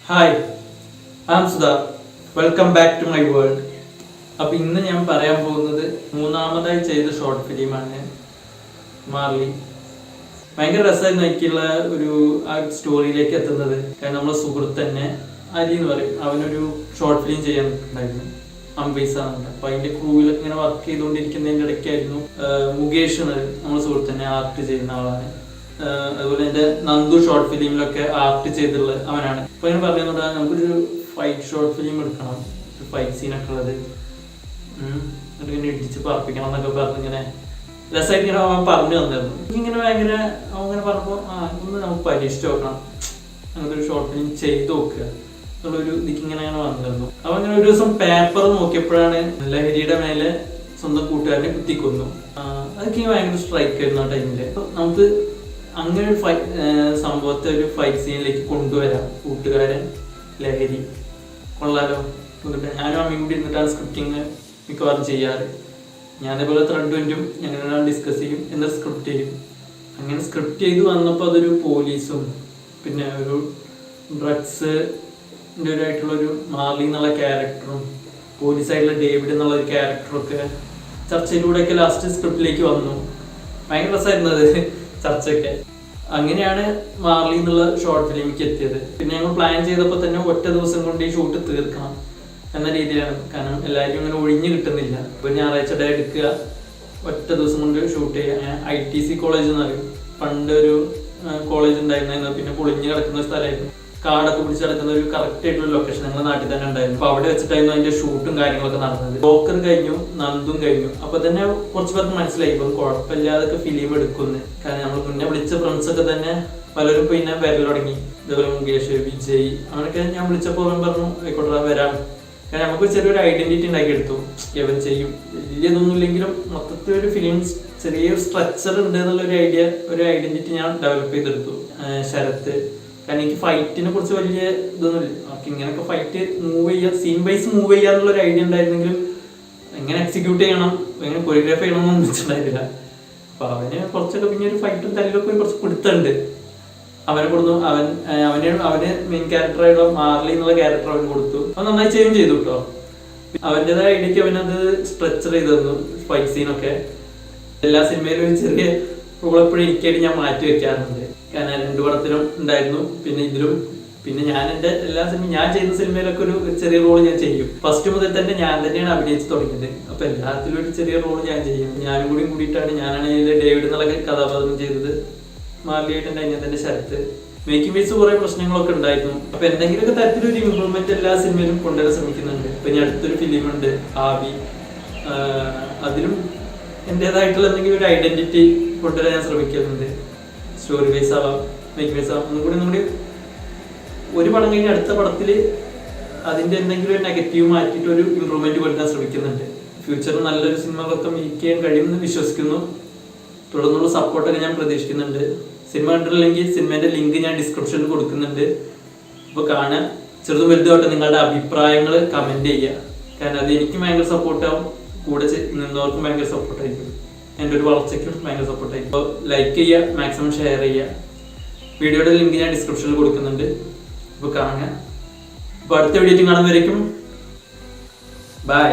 Hi, I am Sudha. Welcome back to my world. അപ്പോൾ ഇന്ന് ഞാൻ പറയാൻ പോകുന്നത് മൂന്നാമതായി ചെയ്ത ഷോർട്ട് ഫിലിമാണ് മാർലി. ഭയങ്കര രസമായിരുന്നു എനിക്കുള്ള ഒരു ആ സ്റ്റോറിയിലേക്ക് എത്തുന്നത്. കാരണം നമ്മളെ സുഹൃത്ത് തന്നെ അരി എന്ന് പറയും, അവനൊരു ഷോർട്ട് ഫിലിം ചെയ്യാൻ ഉണ്ടായിരുന്നു, അംബൈസ എന്നുണ്ട്. അപ്പോൾ അതിൻ്റെ ക്രൂവിലൊക്കെ ഇങ്ങനെ വർക്ക് ചെയ്തുകൊണ്ടിരിക്കുന്നതിൻ്റെ ഇടയ്ക്കായിരുന്നു മുകേഷ് എന്നത് നമ്മളെ സുഹൃത്ത് തന്നെ ആർട്ട് ചെയ്യുന്ന ആളാണ്. അതുപോലെ എൻ്റെ നന്ദു ഷോർട്ട് ഫിലിമിലൊക്കെ ആർട്ട് ചെയ്തിട്ടുള്ള അവനാണ്. അപ്പോൾ ഇങ്ങനെ പറഞ്ഞാൽ നമുക്കൊരു ഫൈറ്റ് ഷോർട്ട് ഫിലിം എടുക്കണം, ഒരു ഫൈറ്റ് സീനൊക്കെ ഉള്ളത്, എന്നിട്ടിങ്ങനെ ഇടിച്ച് പറപ്പിക്കണം എന്നൊക്കെ പറഞ്ഞിങ്ങനെ രസമായിട്ട് ഇങ്ങനെ അവൻ പറഞ്ഞു തന്നിരുന്നു. എനിക്കിങ്ങനെ ഭയങ്കര അവൻ ഇങ്ങനെ പറഞ്ഞപ്പോൾ ഒന്ന് നമുക്ക് പരീക്ഷിച്ച് നോക്കണം, അങ്ങനത്തെ ഒരു ഷോർട്ട് ഫിലിം ചെയ്ത് നോക്കുക എന്നുള്ളൊരു ഇതിക്കിങ്ങനെ അങ്ങനെ വന്നിരുന്നു. അവൻ ഇങ്ങനെ ഒരു ദിവസം പേപ്പർ നോക്കിയപ്പോഴാണ് ലഹരിയുടെ മേലെ സ്വന്തം കൂട്ടുകാരനെ കുത്തിക്കൊന്നു. അതൊക്കെ ഭയങ്കര സ്ട്രൈക്ക് ആയിരുന്നു ആ ടൈമില്. അപ്പൊ നമുക്ക് അങ്ങനെ ഒരു സംഭവത്തെ ഒരു ഫൈറ്റ് സീനിലേക്ക് കൊണ്ടുവരാം. കൂട്ടുകാരൻ, ലഹരി, കൊള്ളാലോ. ഞാനും അമ്മയും കൂടി ഇരുന്നിട്ടാണ് സ്ക്രിപ്റ്റിങ് മിക്കവാറും ചെയ്യാറ്. ഞാൻ അതേപോലെ ത്രെഡും ഞങ്ങൾ ഡിസ്കസ് ചെയ്യും, എന്നിട്ട് സ്ക്രിപ്റ്റ് ചെയ്യും. അങ്ങനെ സ്ക്രിപ്റ്റ് ചെയ്ത് വന്നപ്പോൾ അതൊരു പോലീസും പിന്നെ ഒരു ഡ്രഗ്സിൻ്റെ ആയിട്ടുള്ളൊരു മാർലി എന്നുള്ള ക്യാരക്ടറും പോലീസായിട്ടുള്ള ഡേവിഡ് എന്നുള്ള ഒരു ക്യാരക്ടറൊക്കെ ചർച്ചയിലൂടെയൊക്കെ ലാസ്റ്റ് സ്ക്രിപ്റ്റിലേക്ക് വന്നു. ഭയങ്കര രസമായിരുന്നത് ചർച്ചയൊക്കെ. അങ്ങനെയാണ് മാർലി എന്നുള്ള ഷോർട്ട് ഫിലിമിക്ക് എത്തിയത്. പിന്നെ ഞങ്ങൾ പ്ലാൻ ചെയ്തപ്പോൾ തന്നെ ഒറ്റ ദിവസം കൊണ്ട് ഈ ഷൂട്ട് തീർക്കണം എന്ന രീതിയിലാണ്. കാരണം എല്ലാവരും ഇങ്ങനെ ഒഴിഞ്ഞു കിട്ടുന്നില്ല. ഇപ്പോൾ ഞായറാഴ്ച ഡേ എടുക്കുക, ഒറ്റ ദിവസം കൊണ്ട് ഷൂട്ട് ചെയ്യുക. ITC കോളേജ് എന്ന് പറയും, പണ്ട് ഒരു കോളേജ് ഉണ്ടായിരുന്നു, പിന്നെ പൊളിഞ്ഞ് കിടക്കുന്ന ഒരു സ്ഥലമായിരുന്നു. കാടൊക്കെ പിടിച്ച് കിടക്കുന്ന ഒരു കറക്റ്റ് ആയിട്ടുള്ള ലൊക്കേഷൻ ഞങ്ങളുടെ നാട്ടിൽ തന്നെ ഉണ്ടായിരുന്നു. അപ്പൊ അവിടെ വെച്ചിട്ടായിരുന്നു അതിന്റെ ഷൂട്ടും കാര്യങ്ങളൊക്കെ നടന്നത്. ബ്രോക്കർ കഴിഞ്ഞു, നന്ദും കഴിഞ്ഞു. അപ്പൊ തന്നെ കുറച്ച് പേർക്ക് മനസ്സിലായി ഇപ്പം കുഴപ്പമില്ലാതൊക്കെ ഫിലിം എടുക്കുന്നു. കാരണം നമ്മൾ മുന്നേ വിളിച്ച ഫ്രണ്ട്സ് ഒക്കെ തന്നെ പലരും പിന്നെ വരൽ തുടങ്ങി. ഇതേപോലെ മുകേഷ്, വിജയ്, അങ്ങനെയൊക്കെ ഞാൻ വിളിച്ചപ്പോൾ അവൻ പറഞ്ഞു ആയിക്കോട്ടെ വരാം. കാരണം നമുക്ക് ചെറിയൊരു ഐഡന്റിറ്റി ഉണ്ടാക്കി എടുത്തു. ഇവൻ ചെയ്യും, വലിയതൊന്നും ഇല്ലെങ്കിലും മൊത്തത്തിൽ ഒരു ഫിലിം ചെറിയൊരു സ്ട്രക്ചർ ഉണ്ട് എന്നുള്ളൊരു ഐഡന്റിറ്റി ഞാൻ ഡെവലപ്പ് ചെയ്തെടുത്തു. ശരത്ത്, കാരണം എനിക്ക് ഫൈറ്റിനെ കുറിച്ച് വലിയ ഇതൊന്നുമില്ല. നമുക്ക് ഇങ്ങനെയൊക്കെ ഫൈറ്റ് മൂവ് ചെയ്യുക, സീൻ വൈസ് മൂവ് ചെയ്യാന്നുള്ളൊരു ഐഡിയ ഉണ്ടായിരുന്നെങ്കിലും എങ്ങനെ എക്സിക്യൂട്ട് ചെയ്യണം, എങ്ങനെ കൊറിയോഗ്രാഫ് ചെയ്യണമെന്നൊന്നും വെച്ചിട്ടുണ്ടായിരുന്നില്ല. അപ്പൊ അവന് കുറച്ചൊക്കെ പിന്നെ ഒരു ഫൈറ്റും തല്ലൊക്കെ കുറച്ച് പിടുത്തുണ്ട്. അവനെ കൊടുത്തു. അവന് മെയിൻ ക്യാരക്ടറായിട്ടുള്ള മാർലി എന്നുള്ള ക്യാരക്ടർ അവന് കൊടുത്തു. അവൻ നന്നായി ചേഞ്ച് ചെയ്തു കേട്ടോ. അവൻ്റെതായ ഐഡിയക്ക് അവനത് സ്ട്രക്ചർ ചെയ്ത് തന്നു. ഫൈറ്റ് സീനൊക്കെ എല്ലാ സിനിമയിലും ഒരു ചെറിയ റോൾ എപ്പോഴും എനിക്കായിട്ട് ഞാൻ മാറ്റി വെക്കാറുണ്ട്. കാരണം 2 പടത്തിലും ഉണ്ടായിരുന്നു, പിന്നെ ഇതിലും. പിന്നെ ഞാൻ എൻ്റെ എല്ലാ സിനിമയും ഞാൻ ചെയ്യുന്ന സിനിമയിലൊക്കെ ഒരു ചെറിയ റോൾ ഞാൻ ചെയ്യും. ഫസ്റ്റ് മുതൽ തന്നെ ഞാൻ തന്നെയാണ് അഭിനയിച്ച് തുടങ്ങിയത്. അപ്പൊ എല്ലാത്തിലും ഒരു ചെറിയ റോൾ ഞാൻ ചെയ്യും. ഞാനും കൂടിയിട്ടാണ്. ഞാനാണ് ഡേവിഡ് എന്നുള്ള കഥാപാത്രം ചെയ്തത്. മാർലിയായിട്ട് എൻ്റെ അനിയത്തിൻ്റെ ശരത്ത്. മേക്കിംഗ് വൈസ് കുറെ പ്രശ്നങ്ങളൊക്കെ ഉണ്ടായിരുന്നു. അപ്പൊ എന്തെങ്കിലുമൊക്കെ തരത്തിലൊരു ഇമ്പ്രൂവ്മെന്റ് എല്ലാ സിനിമയിലും കൊണ്ടുവരാൻ ശ്രമിക്കുന്നുണ്ട്. ഇപ്പൊ ഇനി അടുത്തൊരു ഫിലിമുണ്ട് ആവി, അതിലും എൻ്റെതായിട്ടുള്ള എന്തെങ്കിലും ഒരു ഐഡന്റിറ്റി കൊണ്ടുവരാൻ ഞാൻ ശ്രമിക്കുന്നുണ്ട്. സ്റ്റോറി വൈസ് ആവാം, മേക്കിംഗ് വൈസ് ആവാം. ഒന്നുകൂടി ഒരു പടം കഴിഞ്ഞ് അടുത്ത പടത്തിൽ അതിൻ്റെ എന്തെങ്കിലും ഒരു നെഗറ്റീവ് മാറ്റിയിട്ട് ഒരു ഇമ്പ്രൂവ്മെന്റ് കൊടുക്കാൻ ശ്രമിക്കുന്നുണ്ട്. ഫ്യൂച്ചറിൽ നല്ലൊരു സിനിമകളൊക്കെ മേക്ക് ചെയ്യാൻ കഴിയുമെന്ന് വിശ്വസിക്കുന്നു. തുടർന്നുള്ള സപ്പോർട്ടൊക്കെ ഞാൻ പ്രതീക്ഷിക്കുന്നുണ്ട്. സിനിമ കണ്ടിട്ടില്ലെങ്കിൽ സിനിമേൻ്റെ ലിങ്ക് ഞാൻ ഡിസ്ക്രിപ്ഷനിൽ കൊടുക്കുന്നുണ്ട്. അപ്പോൾ കാണാൻ ചെറുതും വലുതുമായിട്ട് നിങ്ങളുടെ അഭിപ്രായങ്ങൾ കമൻറ്റ് ചെയ്യുക. കാരണം അത് എനിക്ക് ഭയങ്കര സപ്പോർട്ടാവും, കൂടെ നിന്നവർക്കും ഭയങ്കര സപ്പോർട്ടായിരിക്കും, എൻ്റെ ഒരു വളർച്ചയ്ക്കും ഭയങ്കര സപ്പോർട്ടായിരിക്കും. അപ്പോൾ ലൈക്ക് ചെയ്യുക, മാക്സിമം ഷെയർ ചെയ്യുക. വീഡിയോയുടെ ലിങ്ക് ഞാൻ ഡിസ്ക്രിപ്ഷനിൽ കൊടുക്കുന്നുണ്ട്. അപ്പോൾ കാണുക. അപ്പോൾ അടുത്ത വീഡിയോ കാണുന്നവരേക്കും ബൈ.